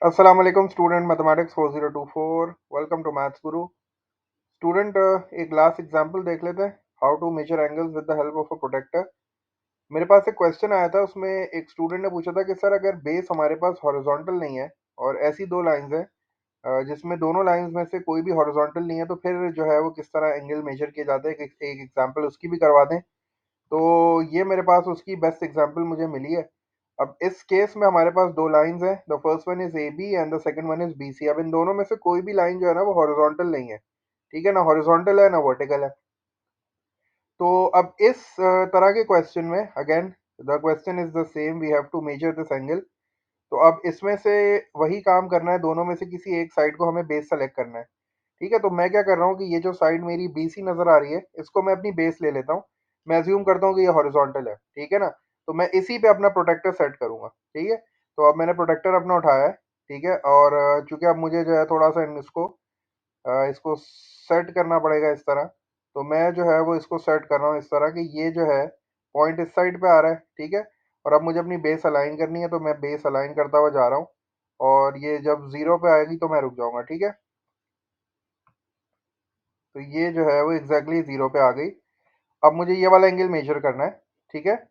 अस्सलाम वालेकुम student mathematics 4024 welcome to maths Guru student. एक लास्ट एग्जांपल देख लेते हैं। How to measure angles with the help of a protractor. मेरे पास एक क्वेश्चन आया था, उसमें एक स्टूडेंट ने पूछा था कि सर अगर बेस हमारे पास हॉरिजॉन्टल नहीं है और ऐसी दो लाइंस हैं जिसमें दोनों लाइंस में से कोई भी हॉरिजॉन्टल नहीं है, तो फिर जो है वो किस तरह एंगल मेजर किए जाते हैं। एक एग्जांपल उसकी भी करवा दें। तो ये मेरे पास उसकी बेस्ट एग्जांपल मुझे मिली है। अब इस केस में हमारे पास दो लाइंस हैं। The first one is A B and the second one is B C. अब इन दोनों में से कोई भी लाइन जो है ना वो हॉरिजॉन्टल नहीं है। ठीक है ना, हॉरिजॉन्टल है ना वर्टिकल है। तो अब इस तरह के क्वेश्चन में again the question is the same, we have to measure this angle. तो अब इसमें से वही काम करना है, दोनों में से किसी एक साइड को हमें बेस सेलेक्ट करना है। ठीक है, तो मैं क्या कर रहा हूँ कि ये जो साइड मेरी BC नज़र आ रही है, इसको मैं अपनी बेस ले लेता हूँ। मैं अज्यूम करता हूँ कि ये हॉरिजॉन्टल है, ठीक है ना। तो मैं इसी पे अपना प्रोटेक्टर सेट करूँगा, ठीक है। तो अब मैंने प्रोटेक्टर अपना उठाया है, ठीक है। और चूंकि अब मुझे जो है थोड़ा सा इसको सेट करना पड़ेगा इस तरह। तो मैं जो है वो इसको सेट कर रहा हूँ इस तरह कि ये जो है पॉइंट इस साइड पे आ रहा है, ठीक है। और अब मुझे अपनी बेस अलाइन करनी है, तो मैं बेस अलाइन करता हुआ जा रहा हूँ। और ये जब ज़ीरो पे आएगी तो मैं रुक जाऊँगा, ठीक है। तो ये जो है वो एग्जैक्टली ज़ीरो पे आ गई। अब मुझे ये वाला एंगल मेजर करना है, ठीक है।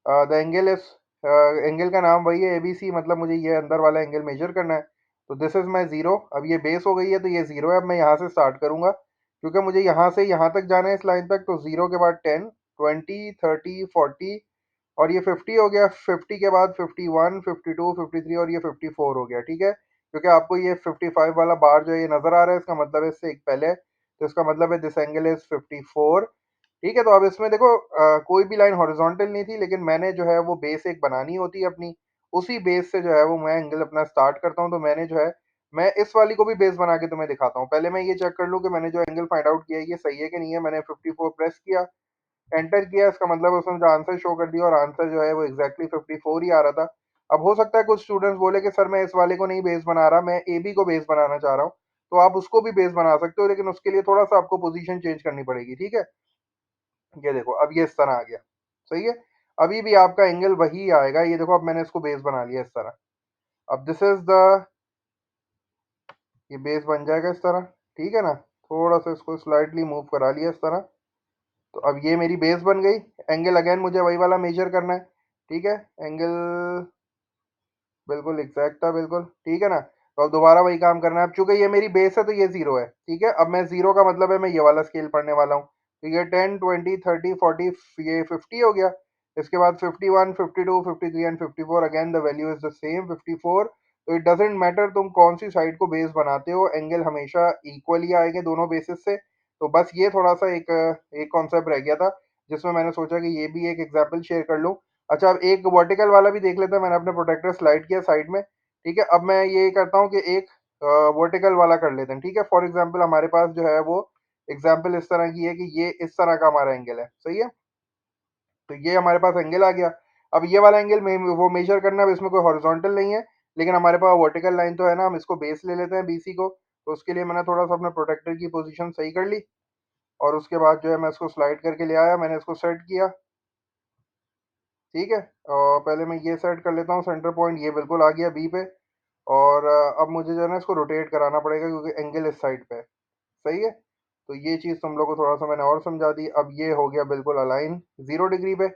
द एंगल इज, एंगल का नाम वही है ABC, मतलब मुझे ये अंदर वाला एंगल मेजर करना है। तो दिस इज माई ज़ीरो। अब ये बेस हो गई है, तो ये ज़ीरो है। अब मैं यहाँ से स्टार्ट करूँगा, क्योंकि मुझे यहाँ से यहाँ तक जाना है इस लाइन तक। तो ज़ीरो के बाद 10, 20, 30, 40 और ये 50 हो गया। 50 के बाद 51, 52, 53 और ये 54 हो गया, ठीक है। क्योंकि आपको ये 55 वाला बार जो है ये नज़र आ रहा है, इसका मतलब है इससे एक पहले है। तो इसका मतलब है दिस एंगल इज 54। ठीक है, तो अब इसमें देखो कोई भी लाइन हॉरिजॉन्टल नहीं थी, लेकिन मैंने जो है वो बेस एक बनानी होती है अपनी। उसी बेस से जो है वो मैं एंगल अपना स्टार्ट करता हूँ। तो मैंने जो है, मैं इस वाली को भी बेस बना के तुम्हें दिखाता हूँ। पहले मैं ये चेक कर लूँ कि मैंने जो एंगल फाइंड आउट किया है ये सही है कि नहीं है। मैंने 54 प्रेस किया, एंटर किया, इसका मतलब उसने मुझे आंसर शो कर दिया और आंसर जो है वो एग्जैक्टली 54 ही आ रहा था। अब हो सकता है कुछ स्टूडेंट्स बोले कि सर मैं इस वाले को नहीं बेस बना रहा, मैं AB को बेस बनाना चाह रहा हूँ। तो आप उसको भी बेस बना सकते हो, लेकिन उसके लिए थोड़ा सा आपको पोजीशन चेंज करनी पड़ेगी, ठीक है। ये देखो अब ये इस तरह आ गया, सही है। अभी भी आपका एंगल वही आएगा। ये देखो अब मैंने इसको बेस बना लिया इस तरह। अब दिस इज द, ये बेस बन जाएगा इस तरह, ठीक है ना। थोड़ा सा इसको स्लाइटली मूव करा लिया इस तरह। तो अब ये मेरी बेस बन गई। एंगल अगेन मुझे वही वाला मेजर करना है, ठीक है। एंगल बिल्कुल एग्जैक्ट था, बिल्कुल ठीक है ना। तो अब दोबारा वही काम करना है। अब चूंकि ये मेरी बेस है तो ये ज़ीरो है, ठीक है। अब मैं ज़ीरो का मतलब है मैं ये वाला स्केल पढ़ने वाला हूँ। तो ये 10, 20, 30, 40, ये 50 हो गया। इसके बाद 51, 52, 53 and 54, again the value is the same 54। तो इट डजेंट मैटर तुम कौन सी साइड को बेस बनाते हो, एंगल हमेशा इक्वल ही आएंगे दोनों बेसिस से। तो बस ये थोड़ा सा एक एक कॉन्सेप्ट रह गया था, जिसमें मैंने सोचा कि ये भी एक एग्जाम्पल शेयर कर लूँ। अच्छा, अब एक वर्टिकल वाला भी देख लेते हैं। मैंने अपने प्रोटेक्टर स्लाइड किया साइड में, ठीक है। अब मैं ये करता हूँ कि एक वर्टिकल वाला कर लेते हैं, ठीक है। फॉर एग्जांपल हमारे पास जो है वो एग्जांपल इस तरह की है कि ये इस तरह का हमारा एंगल है, सही है। तो ये हमारे पास एंगल आ गया। अब ये वाला एंगल में वो मेजर करना है। अब इसमें कोई हॉरिजॉन्टल नहीं है, लेकिन हमारे पास वर्टिकल लाइन तो है ना। हम इसको बेस ले लेते हैं BC को। तो उसके लिए मैंने थोड़ा सा अपने प्रोटेक्टर की पोजीशन सही कर ली, और उसके बाद जो है मैं इसको स्लाइड करके ले आया, मैंने इसको सेट किया, ठीक है। और पहले मैं ये सेट कर लेता हूँ सेंटर पॉइंट, ये बिल्कुल आ गया B पे। और अब मुझे जो है ना इसको रोटेट कराना पड़ेगा, क्योंकि एंगल इस साइड पे है, सही है। तो ये चीज़ तुम लोग को थोड़ा सा मैंने और समझा दी। अब ये हो गया बिल्कुल अलाइन 0 डिग्री पे,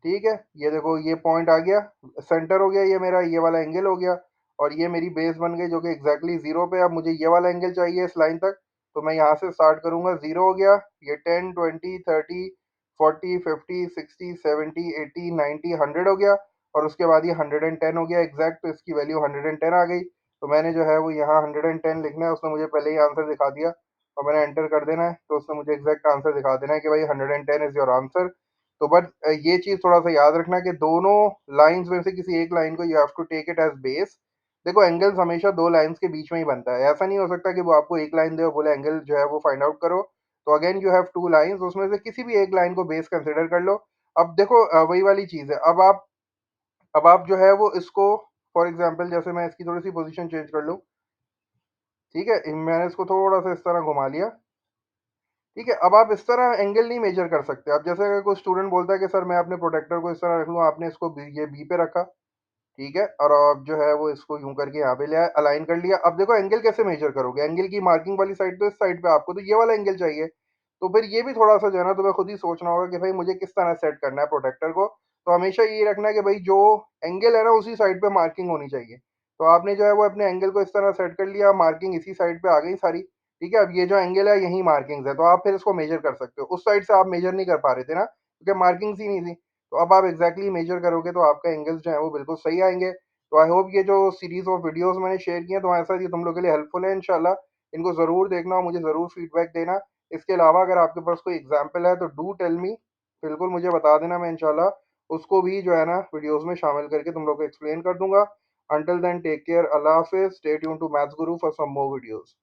ठीक है। ये देखो ये पॉइंट आ गया, सेंटर हो गया ये मेरा, ये वाला एंगल हो गया। और ये मेरी बेस बन गई जो कि एग्जैक्टली ज़ीरो पे। अब मुझे ये वाला एंगल चाहिए इस लाइन तक। तो मैं यहाँ से स्टार्ट करूँगा, ज़ीरो हो गया, ये 10, 20, 30, 40, 50, 60, 70, 80, 90, 100 हो गया। और उसके बाद ये 110 हो गया एग्जैक्ट। तो इसकी वैल्यू 110 आ गई। तो मैंने जो है वो यहाँ 110 लिखना है। उसने मुझे पहले ही आंसर दिखा दिया, और मैंने एंटर कर देना है। तो उसने मुझे एग्जैक्ट आंसर दिखा देना है कि भाई 110 इज योर आंसर। तो बट ये चीज़ थोड़ा सा याद रखना कि दोनों लाइंस में से किसी एक लाइन को you have to take it as base. देखो एंगल्स हमेशा दो लाइंस के बीच में ही बनता है। ऐसा नहीं हो सकता कि वो आपको एक लाइन दे और बोले एंगल जो है वो फाइंड आउट करो। तो again you have two lines, उसमें से किसी भी एक लाइन को बेस कंसिडर कर लो। अब देखो वही वाली चीज़ है। अब आप जो है वो इसको, फॉर एग्जांपल जैसे मैं इसकी थोड़ी सी पोजीशन चेंज कर लूँ, ठीक है। मैंने इसको थोड़ा सा इस तरह घुमा लिया, ठीक है। अब आप इस तरह एंगल नहीं मेजर कर सकते। अब जैसे अगर कोई स्टूडेंट बोलता है कि सर मैं अपने प्रोटेक्टर को इस तरह रख लूँ, आपने इसको ये B पे रखा, ठीक है, और अब जो है वो इसको यूं करके यहाँ पे ले आए, अलाइन कर लिया। अब देखो एंगल कैसे मेजर करोगे, एंगल की मार्किंग वाली साइड तो इस साइड पे, आपको तो ये वाला एंगल चाहिए। तो फिर ये भी थोड़ा सा जो है ना तुम्हें खुद ही सोचना होगा कि भाई मुझे किस तरह सेट करना है प्रोटेक्टर को। तो हमेशा ये रखना है कि भाई जो एंगल है ना उसी साइड पे मार्किंग होनी चाहिए। तो आपने जो है वो अपने एंगल को इस तरह सेट कर लिया, मार्किंग इसी साइड पे आ गई सारी। ठीक है, अब ये जो एंगल है यही मार्किंग्स है, तो आप फिर इसको मेजर कर सकते हो। उस साइड से आप मेजर नहीं कर पा रहे थे ना, क्योंकि मार्किंग्स ही नहीं थी। तो अब आप एग्जैक्टली मेजर करोगे तो आपका एंगल्स जो है वो बिल्कुल सही आएंगे। तो आई होप ये जो सीरीज ऑफ वीडियोस मैंने शेयर किए हैं तुम्हारे साथ, ये तुम लोग के लिए हेल्पफुल है इंशाल्लाह। इनको ज़रूर देखना और मुझे ज़रूर फीडबैक देना। इसके अलावा अगर आपके पास कोई एग्जाम्पल है तो डू टेल मी, बिल्कुल मुझे बता देना, मैं इंशाल्लाह उसको भी जो है ना वीडियोस में शामिल करके तुम लोग को एक्सप्लेन कर दूंगा। अंटिल देन टेक केयर, अल्लाह हाफिज, stay tune to maths Guru for some more videos.